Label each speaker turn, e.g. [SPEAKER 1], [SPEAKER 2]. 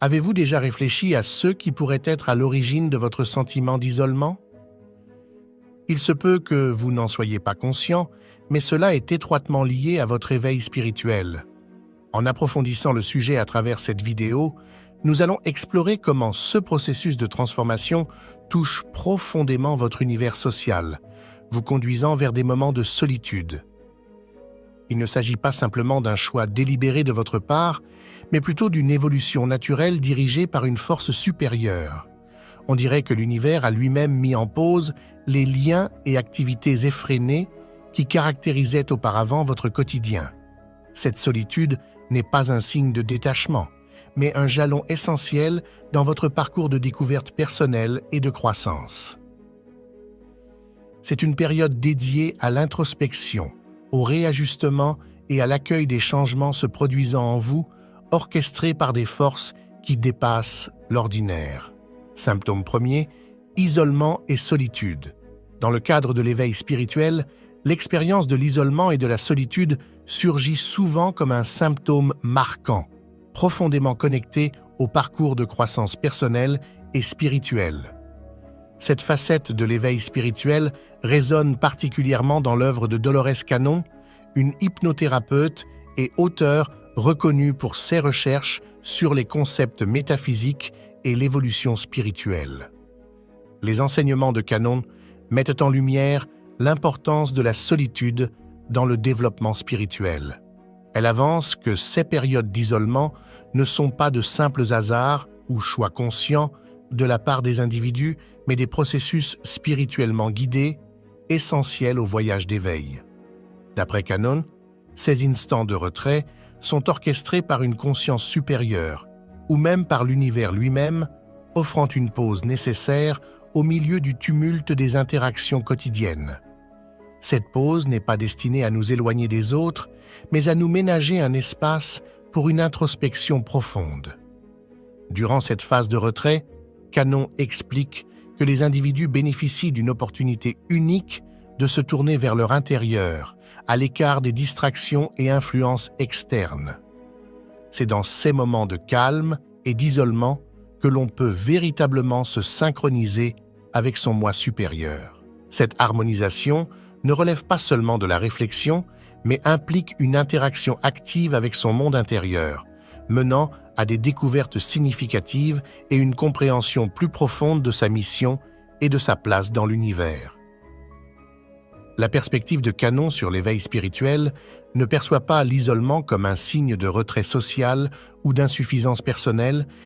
[SPEAKER 1] Avez-vous déjà réfléchi à ceux qui pourraient être à l'origine de votre sentiment d'isolement? Il se peut que vous n'en soyez pas conscient, mais cela est étroitement lié à votre éveil spirituel. En approfondissant le sujet à travers cette vidéo, nous allons explorer comment ce processus de transformation touche profondément votre univers social, vous conduisant vers des moments de solitude. Il ne s'agit pas simplement d'un choix délibéré de votre part, mais plutôt d'une évolution naturelle dirigée par une force supérieure. On dirait que l'univers a lui-même mis en pause les liens et activités effrénés qui caractérisaient auparavant votre quotidien. Cette solitude n'est pas un signe de détachement, mais un jalon essentiel dans votre parcours de découverte personnelle et de croissance. C'est une période dédiée à l'introspection, au réajustement et à l'accueil des changements se produisant en vous, orchestrés par des forces qui dépassent l'ordinaire. Symptôme premier, isolement et solitude. Dans le cadre de l'éveil spirituel, l'expérience de l'isolement et de la solitude surgit souvent comme un symptôme marquant, profondément connecté au parcours de croissance personnelle et spirituelle. Cette facette de l'éveil spirituel résonne particulièrement dans l'œuvre de Dolores Cannon, une hypnothérapeute et auteure reconnue pour ses recherches sur les concepts métaphysiques et l'évolution spirituelle. Les enseignements de Cannon mettent en lumière l'importance de la solitude dans le développement spirituel. Elle avance que ces périodes d'isolement ne sont pas de simples hasards ou choix conscients de la part des individus, mais des processus spirituellement guidés, essentiels au voyage d'éveil. D'après Cannon, ces instants de retrait sont orchestrés par une conscience supérieure, ou même par l'univers lui-même, offrant une pause nécessaire au milieu du tumulte des interactions quotidiennes. Cette pause n'est pas destinée à nous éloigner des autres, mais à nous ménager un espace pour une introspection profonde. Durant cette phase de retrait, Cannon explique que les individus bénéficient d'une opportunité unique de se tourner vers leur intérieur, à l'écart des distractions et influences externes. C'est dans ces moments de calme et d'isolement que l'on peut véritablement se synchroniser avec son moi supérieur. Cette harmonisation ne relève pas seulement de la réflexion, mais implique une interaction active avec son monde intérieur, menant à des découvertes significatives et une compréhension plus profonde de sa mission et de sa place dans l'univers. La perspective de Cannon sur l'éveil spirituel ne perçoit pas l'isolement comme un signe de retrait social ou d'insuffisance personnelle,